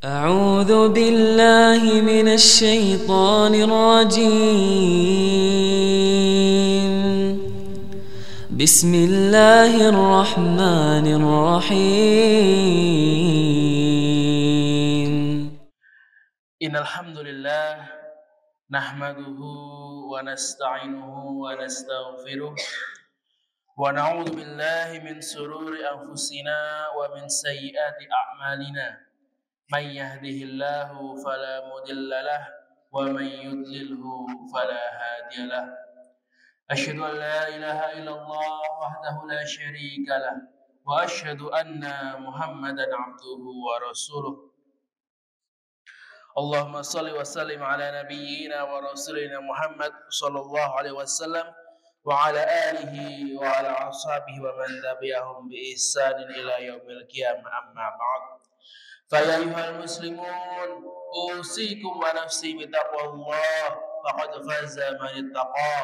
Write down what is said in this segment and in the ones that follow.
أعوذ بالله من الشيطان الرجيم. بسم الله الرحمن الرحيم. إن الحمد لله نحمده ونستعينه ونستغفره ونعوذ بالله من شرور أنفسنا ومن سيئات أعمالنا من يهده الله فلا مضل له ومن يضلله فلا هادي له أشهد أن لا إله إلا الله وحده لا شريك له وأشهد أن محمدا عبده ورسوله اللهم صل وسلم على نبينا ورسولنا محمد صلى الله عليه وسلم وعلى آله وعلى أصحابه ومن تبعهم بإحسان إلى يوم القيامة أما بعد فيا أيها المسلمون أوصيكم ونفسي بتقوى الله فقد فاز من اتقى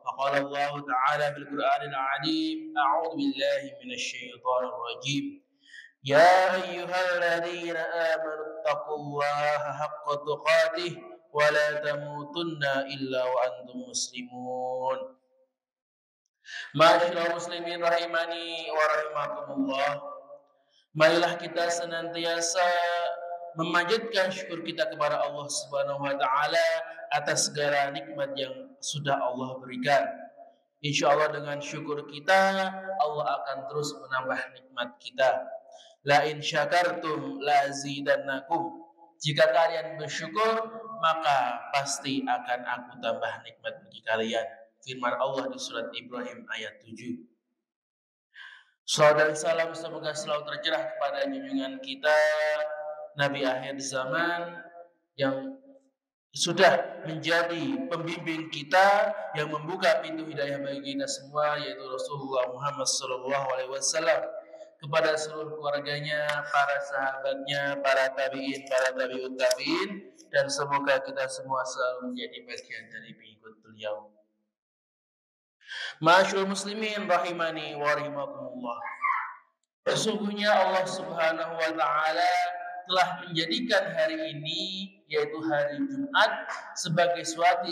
وقال الله تعالى في القرآن العظيم أعوذ بالله من الشيطان الرجيم يا أيها الذين آمنوا اتقوا الله حق تقاته ولا تموتن إلا وأنتم مسلمون. Ma'asyiral muslimin rahimani wa rahimakumullah. Marilah kita senantiasa memanjatkan syukur kita kepada Allah Subhanahu wa taala atas segala nikmat yang sudah Allah berikan. Insyaallah dengan syukur kita Allah akan terus menambah nikmat kita. La in syakartum la azidannakum. Jika kalian bersyukur, maka pasti akan aku tambah nikmat bagi kalian. Firman Allah di surat Ibrahim ayat 7. Salawat dan salam semoga selalu tercurah kepada junjungan kita Nabi akhir zaman yang sudah menjadi pembimbing kita yang membuka pintu hidayah bagi kita semua, yaitu Rasulullah Muhammad SAW, kepada seluruh keluarganya, para sahabatnya, para tabi'in, para tabi'ut tabi'in, dan semoga kita semua selalu menjadi bagian dari pengikut beliau. Ma'asyiral muslimin rahimani wa rahimakumullah. Sesungguhnya Allah Subhanahu wa taala telah menjadikan hari ini, yaitu hari Jumat, sebagai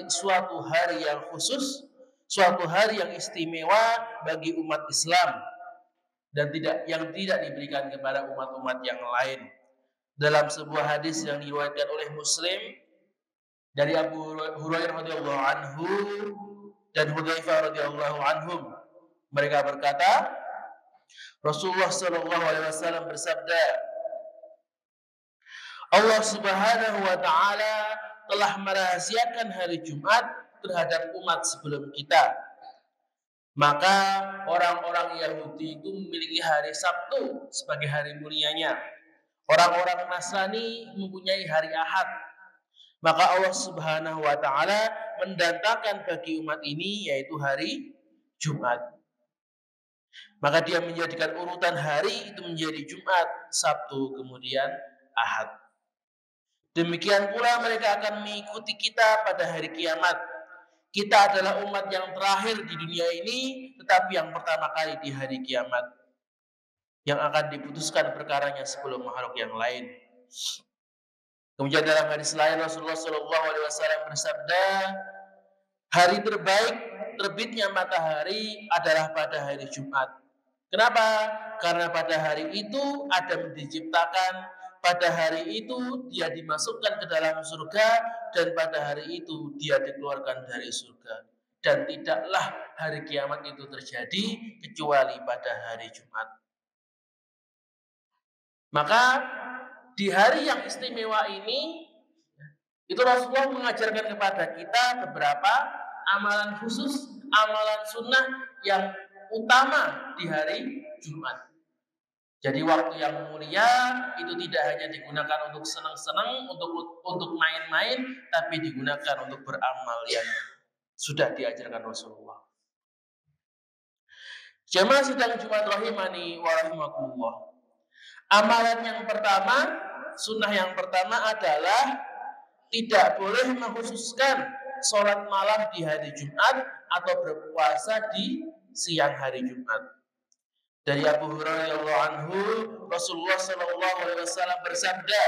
suatu hari yang khusus, suatu hari yang istimewa bagi umat Islam dan tidak diberikan kepada umat-umat yang lain. Dalam sebuah hadis yang diriwayatkan oleh Muslim dari Abu Hurairah radhiyallahu anhu dan Hudzaifah radhiyallahu anhum, mereka berkata, Rasulullah sallallahu alaihi wasallam bersabda, Allah Subhanahu wa taala telah merahasiakan hari Jumat terhadap umat sebelum kita. Maka orang-orang Yahudi itu memiliki hari Sabtu sebagai hari mulianya. Orang-orang Nasrani mempunyai hari Ahad. Maka Allah Subhanahu wa taala mendatangkan bagi umat ini yaitu hari Jumat. Maka dia menjadikan urutan hari itu menjadi Jumat, Sabtu, kemudian Ahad. Demikian pula mereka akan mengikuti kita pada hari kiamat. Kita adalah umat yang terakhir di dunia ini, tetapi yang pertama kali di hari kiamat, yang akan diputuskan perkaranya sebelum makhluk yang lain. Kemudian dalam hadis lain Rasulullah SAW bersabda, hari terbaik terbitnya matahari adalah pada hari Jumat. Kenapa? Karena pada hari itu Adam diciptakan, pada hari itu dia dimasukkan ke dalam surga, dan pada hari itu dia dikeluarkan dari surga. Dan tidaklah hari kiamat itu terjadi kecuali pada hari Jumat. Maka di hari yang istimewa ini, itu Rasulullah mengajarkan kepada kita beberapa amalan khusus, amalan sunnah yang utama di hari Jumat. Jadi waktu yang mulia itu tidak hanya digunakan untuk senang-senang, untuk main-main, tapi digunakan untuk beramal yang sudah diajarkan Rasulullah. Jamaah sidang Jumat rahimani wa rahimakumullah. Amalan yang pertama, sunnah yang pertama adalah tidak boleh mengkhususkan sholat malam di hari Jumat atau berpuasa di siang hari Jumat. Dari Abu Hurairah radhiyallahu anhu, Rasulullah sallallahu alaihi wasallam bersabda,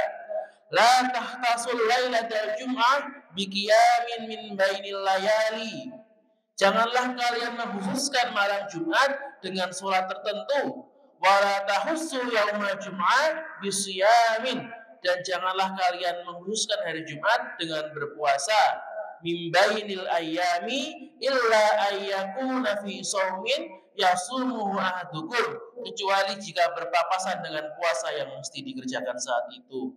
La tahtasul lailatal jum'ah biqiyamin min bainil layali. Janganlah kalian mengkhususkan malam Jumat dengan sholat tertentu. Wala tahussu yaumal jum'ah bisiyamin, dan janganlah kalian mengkhususkan hari Jumat dengan berpuasa. Min bainil ayyami illa ayyakuna fi shaumin yasumuhu ahadukum, kecuali jika berpapasan dengan puasa yang mesti dikerjakan saat itu.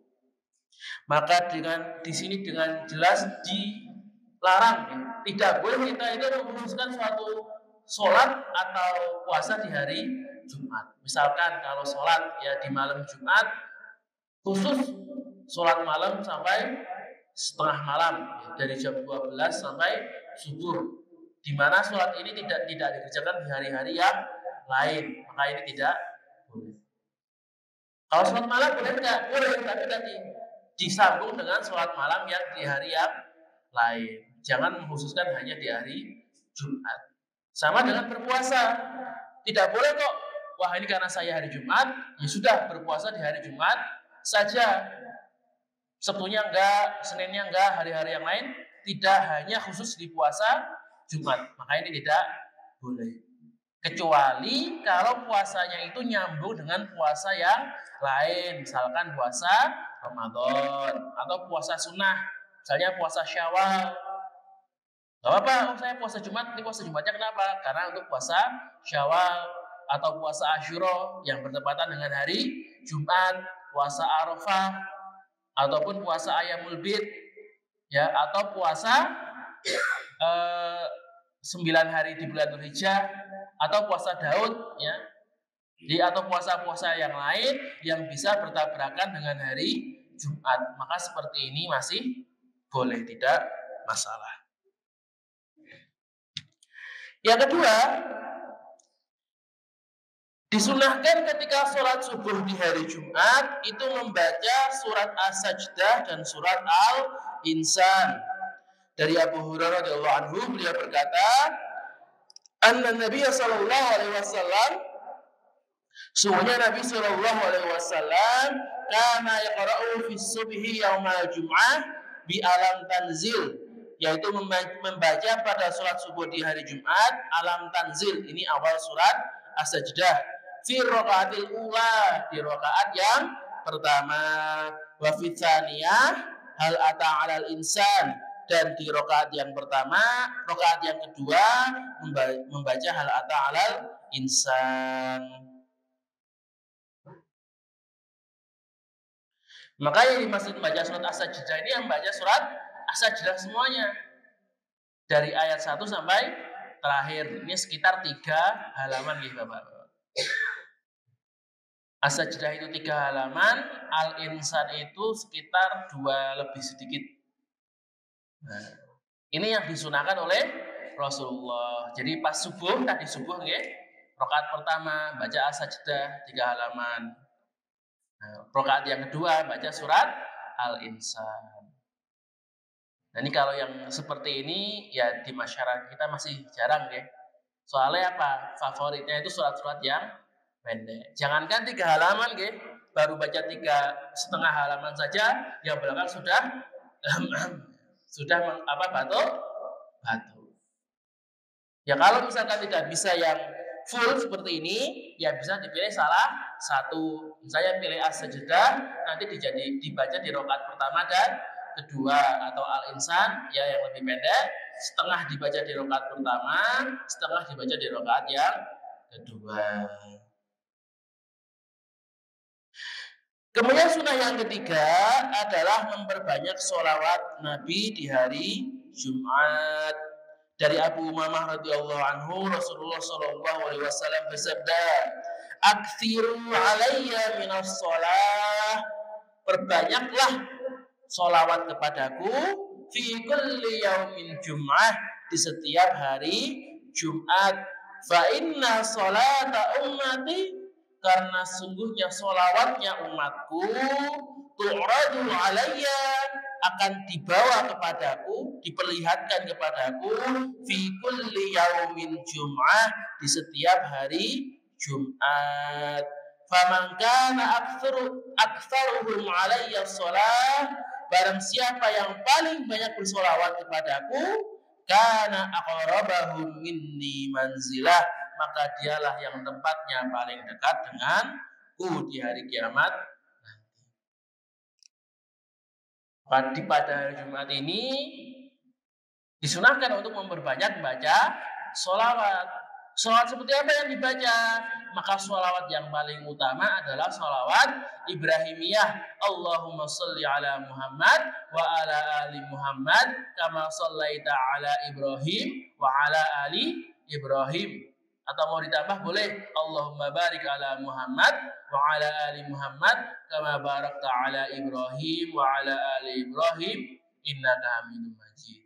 Maka dengan di sini dengan jelas dilarang, ya. Tidak boleh kita itu mengkhususkan suatu sholat atau puasa di hari Jumat. Misalkan kalau sholat ya di malam Jumat, khusus sholat malam sampai setengah malam, ya, dari jam 12 sampai subuh, di mana sholat ini tidak dikerjakan di hari-hari yang lain, maka ini tidak boleh. Kalau sholat malam boleh enggak? Boleh, tapi tadi disambung dengan sholat malam yang di hari yang lain. Jangan mengkhususkan hanya di hari Jumat. Sama dengan berpuasa. Tidak boleh kok, wah ini karena saya hari Jumat, ya sudah berpuasa di hari Jumat saja. Sabtunya enggak, Seninnya enggak, hari-hari yang lain tidak, hanya khusus di puasa Jumat. Maka ini tidak boleh. Kecuali kalau puasanya itu nyambung dengan puasa yang lain. Misalkan puasa Ramadan atau puasa sunnah. Misalnya puasa Syawal. Gak apa-apa, saya puasa Jumat. Ini puasa Jumatnya kenapa? Karena untuk puasa Syawal atau puasa Asyura yang bertepatan dengan hari Jumat, puasa Arafah, ataupun puasa Ayyamul Bid, ya, atau puasa 9 hari di bulan Dzulhijjah, atau puasa Daud, ya. Jadi atau puasa-puasa yang lain yang bisa bertabrakan dengan hari Jumat, maka seperti ini masih boleh, tidak masalah. Yang kedua, disunahkan ketika sholat subuh di hari Jumat itu membaca surat As-Sajdah dan surat Al-Insan. Dari Abu Hurairah radhiyallahu anhu, beliau berkata, "Anna Nabi sallallahu alaihi wasallam, sungguhnya Nabi sallallahu alaihi wasallam kana yaqra'u fi subhi yaumal jum'ah bi alam tanzil," yaitu membaca pada sholat subuh di hari Jumat alam tanzil. Ini awal surat As-Sajdah. Fi raqaatil ula, di rakaat yang pertama. Wa fi tsaniyah hal ata 'alal insan, dan di rakaat yang pertama, rakaat yang kedua membaca hal ata 'alal insan. Maka yang dimaksud membaca surat As-Sajdah ini yang membaca surat As-Sajdah semuanya, dari ayat 1 sampai terakhir. Ini sekitar 3 halaman ya Bapak. As-Sajdah itu 3 halaman, Al-Insan itu sekitar 2 lebih sedikit. Nah, ini yang disunahkan oleh Rasulullah. Jadi pas subuh, tadi subuh nggih, rakaat pertama baca As-Sajdah 3 halaman. Nah, rakaat yang kedua baca surat Al-Insan. Nah, ini kalau yang seperti ini ya di masyarakat kita masih jarang ya. Soalnya apa? Favoritnya itu surat-surat yang pendek. Jangankan 3 halaman ya, baru baca 3,5 halaman saja, yang belakang sudah batuk. Ya kalau misalkan tidak bisa yang full seperti ini, ya bisa dipilih salah satu. Saya pilih As-Sajdah, nanti dibaca di rakaat pertama dan kedua, atau Al-Insan ya yang lebih pendek, setengah dibaca di rakaat pertama, setengah dibaca di rakaat yang kedua. Kemudian sunnah yang ketiga adalah memperbanyak sholawat Nabi di hari Jumat. Dari Abu Umamah radhiyallahu anhu, Rasulullah sallallahu alaihi wasallam bersabda, "Aktsiru alayya minas shalah." Perbanyaklah sholawat kepadaku fi kulli yaumin jum'ah, di setiap hari Jumat. Fa inna sholata ummati, karena sungguhnya sholawatnya umatku, tu'radu alayya, akan dibawa kepadaku, diperlihatkan kepadaku, fi kulli yaumin jum'ah, di setiap hari Jumat. Faman kana aktsaruhum alayya shalah, barang siapa yang paling banyak bersolawat kepadaku, kana aqrabahum minni manzilah, maka dialah yang tempatnya paling dekat denganku di hari kiamat. Pada hari Jumat ini disunahkan untuk memperbanyak membaca sholawat. Sholawat seperti apa yang dibaca? Maka sholawat yang paling utama adalah sholawat Ibrahimiyah. Allahumma sholli ala Muhammad wa ala ali Muhammad kama shallaita ala Ibrahim wa ala ali Ibrahim. Atau mau ditambah boleh, Allahumma barik ala Muhammad wa ala ali Muhammad kama barakta ala Ibrahim wa ala ali Ibrahim innaka Hamidum Majid.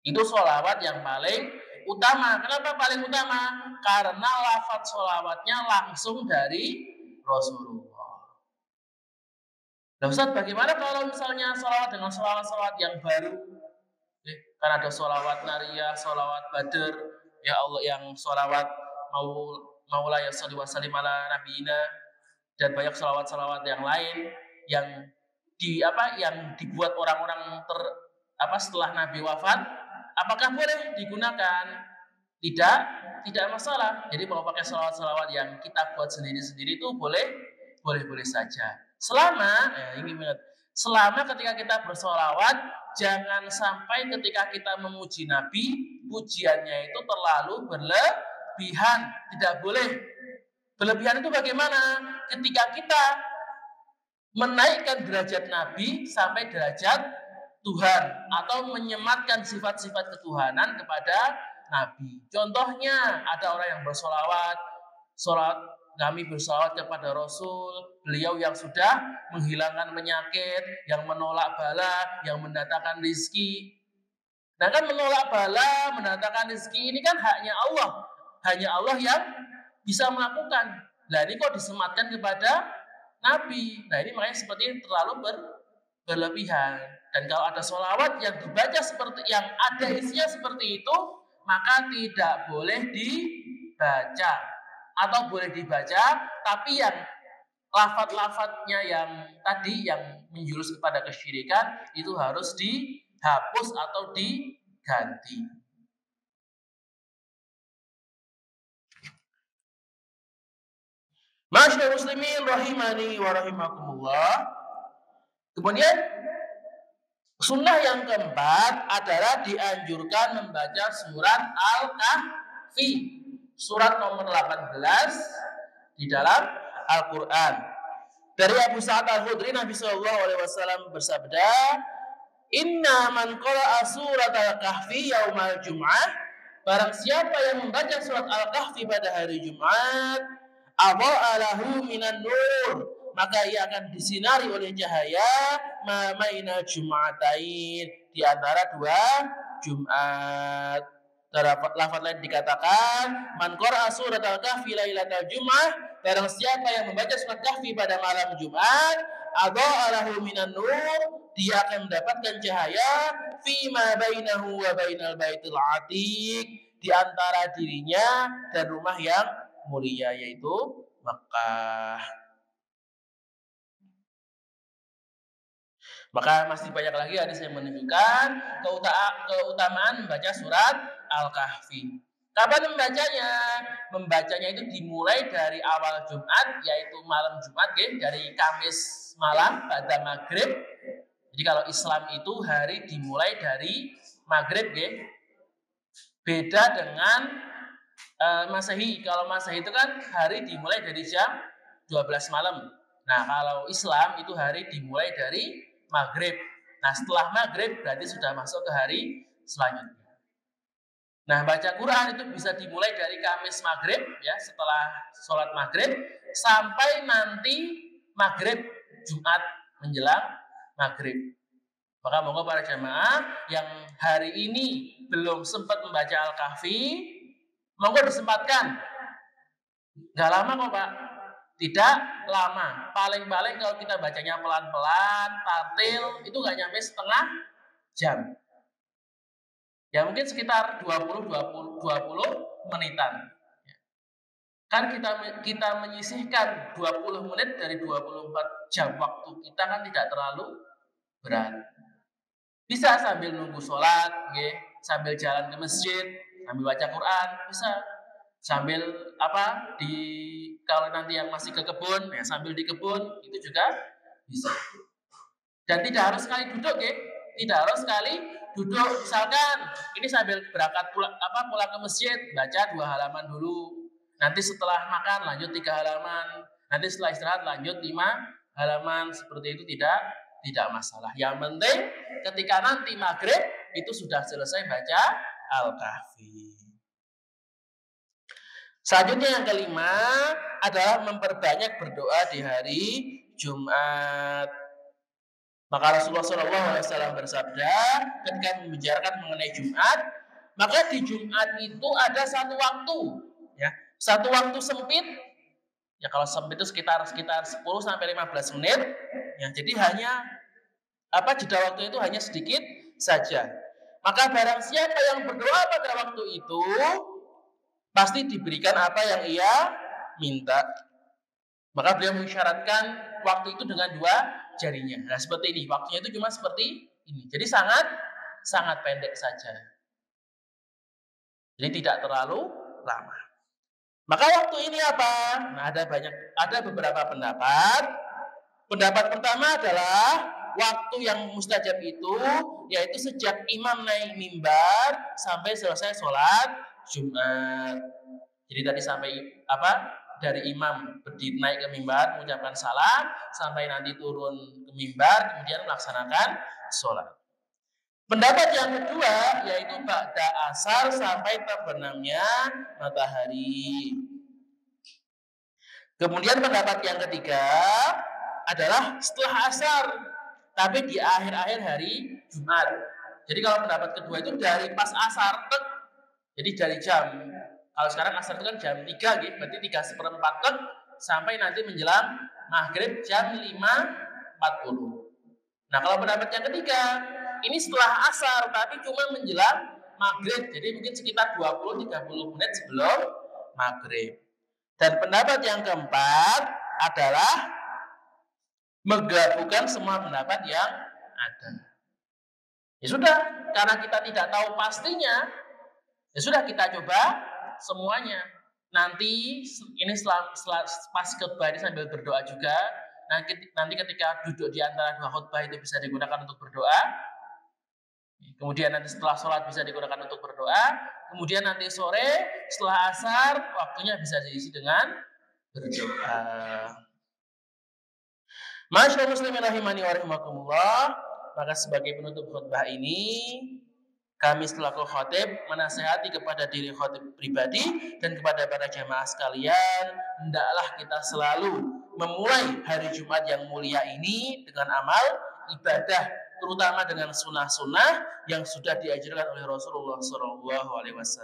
Itu sholawat yang paling utama. Kenapa paling utama? Karena lafaz sholawatnya langsung dari Rasulullah. Nah Ustaz, bagaimana kalau misalnya sholawat dengan sholawat-sholawat yang baru? Kan ada sholawat Nariyah, sholawat Badr, ya Allah, yang sholawat Maula ya sholli wa sallim ala nabiyina, dan banyak sholawat-sholawat yang lain yang dibuat orang-orang setelah Nabi wafat. Apakah boleh digunakan? Tidak masalah. Jadi mau pakai sholawat-sholawat yang kita buat sendiri-sendiri itu boleh saja. Selama ketika kita bersholawat, jangan sampai ketika kita memuji Nabi, pujiannya itu terlalu berlebihan. Tidak boleh. Berlebihan itu bagaimana? Ketika kita menaikkan derajat Nabi sampai derajat Tuhan, atau menyematkan sifat-sifat ketuhanan kepada Nabi. Contohnya, ada orang yang bersolawat, kami bersolawat kepada Rasul, beliau yang sudah menghilangkan penyakit, yang menolak bala, yang mendatangkan rizki. Nah kan menolak bala, mendatangkan rizki ini kan haknya Allah. Hanya Allah yang bisa melakukan. Nah ini kok disematkan kepada Nabi. Nah ini makanya seperti ini terlalu berlebihan. Dan kalau ada sholawat yang dibaca seperti yang ada isinya seperti itu, maka tidak boleh dibaca. Atau boleh dibaca, tapi yang lafaz-lafaznya yang tadi yang menjurus kepada kesyirikan itu harus dihapus atau diganti. Masyaallah muslimin rahimani wa rahimakumullah. Kemudian sunnah yang keempat adalah dianjurkan membaca surat Al-Kahfi, surat nomor 18 di dalam Al-Quran. Dari Abu Sa'id Al-Khudri, Nabi SAW bersabda, Inna man qara'a surat Al-Kahfi yaumal Jum'ah, barang siapa yang membaca surat Al-Kahfi pada hari Jumat, adha'a lahu minan nur, maka ia akan disinari oleh cahaya mamaina Jum'atain, di antara dua Jumat. Lafaz lain dikatakan, man qara'a surat Al-Kahfi lailatal Jum'ah, barang siapa yang membaca surat Kahfi pada malam Jumat, adha'a lahu minan nur, dia akan mendapatkan cahaya fima bainahu wa bainal baitil atiq, di antara dirinya dan rumah yang mulia, yaitu Makkah. Maka masih banyak lagi hadis yang menunjukkan keutamaan membaca surat Al-Kahfi. Kapan membacanya? Membacanya itu dimulai dari awal Jumat, yaitu malam Jumat, dari Kamis malam pada maghrib. Jadi kalau Islam itu hari dimulai dari maghrib, beda dengan Masehi. Kalau Masehi itu kan hari dimulai dari jam 12 malam. Nah kalau Islam itu hari dimulai dari maghrib. Nah setelah maghrib berarti sudah masuk ke hari selanjutnya. Nah baca Quran itu bisa dimulai dari Kamis maghrib, ya, setelah sholat maghrib sampai nanti maghrib Jumat menjelang maghrib. Maka moga para jamaah yang hari ini belum sempat membaca Al-Kahfi, moga disempatkan. Gak lama kok Pak, tidak lama. Paling-paling kalau kita bacanya pelan-pelan, tartil, itu gak nyampe setengah jam. Ya mungkin sekitar 20 menitan. Kan kita menyisihkan 20 menit dari 24 jam waktu kita kan tidak terlalu berat. Bisa sambil nunggu sholat, sambil jalan ke masjid, sambil baca Quran, bisa. Sambil kalau nanti yang masih ke kebun, ya sambil di kebun, itu juga bisa. Dan tidak harus sekali duduk, tidak harus sekali duduk. Misalkan ini sambil berangkat pulang ke masjid, baca 2 halaman dulu. Nanti setelah makan lanjut 3 halaman. Nanti setelah istirahat lanjut 5 halaman. Seperti itu tidak masalah. Yang penting ketika nanti maghrib itu sudah selesai baca Al-Kahfi. Selanjutnya yang kelima adalah memperbanyak berdoa di hari Jumat. Maka Rasulullah SAW bersabda ketika membicarakan mengenai Jumat, maka di Jumat itu ada satu waktu, satu waktu sempit. Ya kalau sempit itu sekitar 10 sampai 15 menit. Ya, jadi hanya jeda waktu itu hanya sedikit saja. Maka barang siapa yang berdoa pada waktu itu pasti diberikan apa yang ia minta. Maka beliau mengisyaratkan waktu itu dengan 2 jarinya. Nah, seperti ini. Waktunya itu cuma seperti ini. Jadi sangat pendek saja. Jadi tidak terlalu lama. Maka waktu ini apa? Nah, ada beberapa pendapat. Pendapat pertama adalah waktu yang mustajab itu yaitu sejak imam naik mimbar sampai selesai sholat Jumat. Jadi tadi sampai dari imam berdiri naik ke mimbar mengucapkan salam sampai nanti turun ke mimbar kemudian melaksanakan sholat. Pendapat yang kedua yaitu ba'da asar sampai terbenamnya matahari. Kemudian pendapat yang ketiga adalah setelah asar, tapi di akhir-akhir hari Jumat. Jadi kalau pendapat kedua itu dari pas asar, jadi dari jam, kalau sekarang asar itu kan jam 3, berarti 3:4 sampai nanti menjelang maghrib jam 5:40. Nah kalau pendapat yang ketiga, ini setelah asar, tapi cuma menjelang maghrib, jadi mungkin sekitar 20-30 menit sebelum maghrib. Dan pendapat yang keempat adalah menggabungkan semua pendapat yang ada. Ya sudah, karena kita tidak tahu pastinya, ya sudah kita coba semuanya. Nanti ini pas khutbah ini sambil berdoa juga. Nanti ketika duduk di antara 2 khutbah itu bisa digunakan untuk berdoa. Kemudian nanti setelah sholat bisa digunakan untuk berdoa. Kemudian nanti sore setelah asar waktunya bisa diisi dengan berdoa. Masyaallah muslimin rahimani wa rahimakumullah. Maka sebagai penutup khutbah ini, kami selaku khatib menasihati kepada diri khatib pribadi dan kepada para jamaah sekalian, hendaklah kita selalu memulai hari Jumat yang mulia ini dengan amal ibadah, terutama dengan sunnah-sunnah yang sudah diajarkan oleh Rasulullah SAW.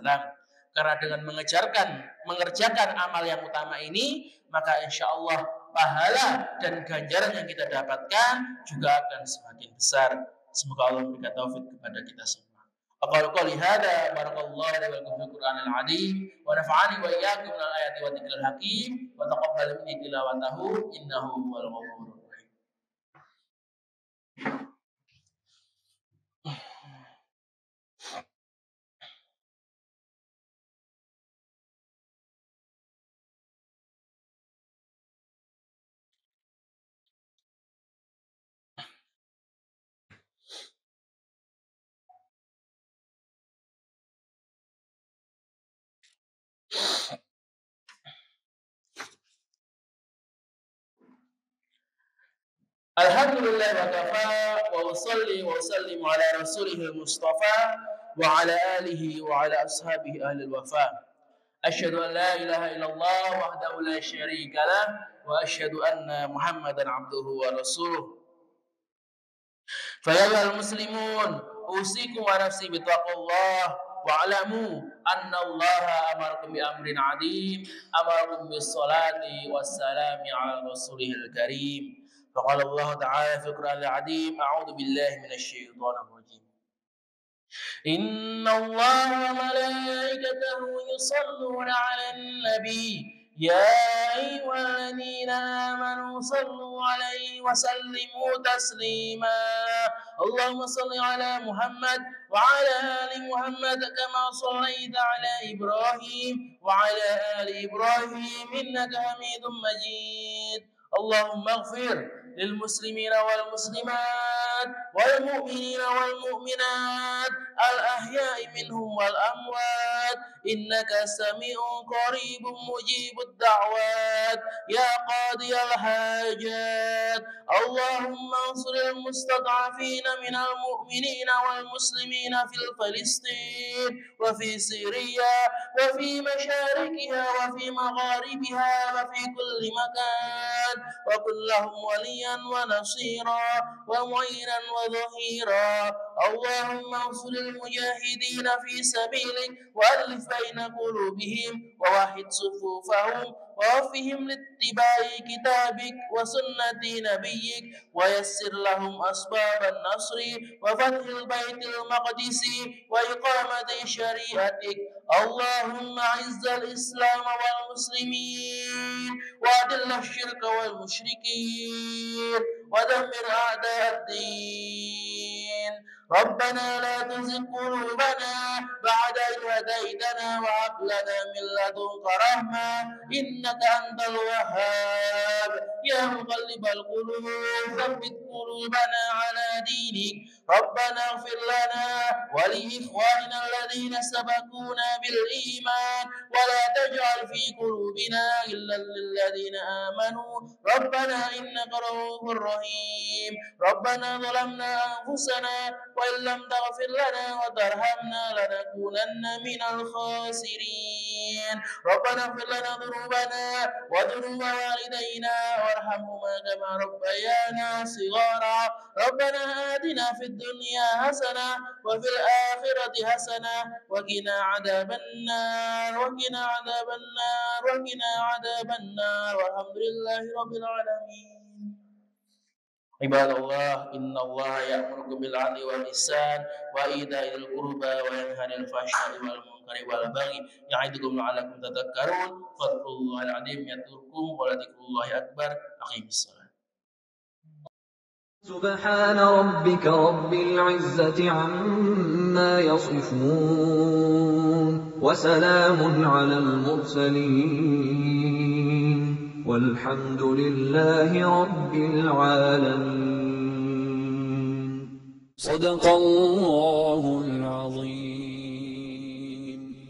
Karena dengan mengerjakan amal yang utama ini, maka insya Allah pahala dan ganjaran yang kita dapatkan juga akan semakin besar. Semoga Allah memberikan taufik kepada kita semua. Aqulu qouli hadza barakallahu li wa lakum fil Qur'anil 'azim wa nafa'ani wa iyyakum minal ayati wa dzikril hakim wa taqabbal minni tilawatahu innahu huwal ghafurur rahim. Alhamdulillah wa kafa wa usalli wa usallimu ala rasulihil mustafa wa ala alihi wa ala ashabihi ahlil wafa. Asyhadu an la ilaha illallah wahdahu la syarika lah wa asyhadu anna Muhammadan abduhu wa rasuluh. Fa ya ayyuhal muslimun usikum wa nafsi bi taqwallah wa'lamu anna Allaha amarakum bi amrin 'adzim amarakum bis salati was salami 'ala rasulihil karim. فقال الله تعالى في القرآن العظيم أعوذ بالله من الشيطان الرجيم إن الله وملائكته يصلون على النبي يا أيها الذين آمنوا صلوا عليه وسلموا تسليما اللهم صل على محمد وعلى آل محمد كما صليت على إبراهيم وعلى آل إبراهيم إنك حميد مجيد اللهم اغفر للمسلمين والمسلمات والمؤمنين والمؤمنات الأحياء منهم والأموات إنك سميع قريب مجيب الدعوات يا قاضي الحاجات اللهم انصر المستضعفين من المؤمنين والمسلمين في فلسطين وفي سوريا وفي مشارقها وفي مغاربها وفي كل مكان وكن لهم وليا ونصيرا ومعينا وظهيرا اللهم انصر المجاهدين في سبيلك وألف بين قلوبهم ووحد صفوفهم ووفهم لاتباع كتابك وسنة نبيك ويسر لهم أسباب النصر وفتح البيت المقدس وإقامة شريعتك اللهم أعز الإسلام والمسلمين وأذل الشرك والمشركين ودمر أعداء الدين ربنا لا تزغ قلوبنا بعد إذ هديتنا وهب لنا من لدنك رحمة إنك أنت الوهاب يا مقلب القلوب ثبت قلوبنا على دينك ربنا اغفر لنا ولإخواننا الذين سبقونا بالإيمان ولا تجعل في قلوبنا غلا للذين آمنوا ربنا إنك رؤوف رحيم ربنا ظلمنا أنفسنا وإن لم تغفر لنا وترحمنا لنكونن من الخاسرين ربنا اغفر لنا ذنوبنا وذنوب والدينا وارحمهما كما ربيانا صغارا ربنا آتنا في الدنيا حسنة وفي الآخرة حسنة وقنا عذاب النار وقنا عذاب النار وقنا عذاب النار والحمد لله رب العالمين عباد الله إن الله يأمركم بالعدل والإحسان وإيتاء ذي القربى وينهى عن الفحشاء والمنكر والبغي يعظكم لعلكم تذكرون فاذكروا الله العظيم يذكركم ولذكر الله أكبر أقيموا الصلاة سبحان ربك رب العزة عما يصفون وسلام على المرسلين والحمد لله رب العالمين صدق الله العظيم.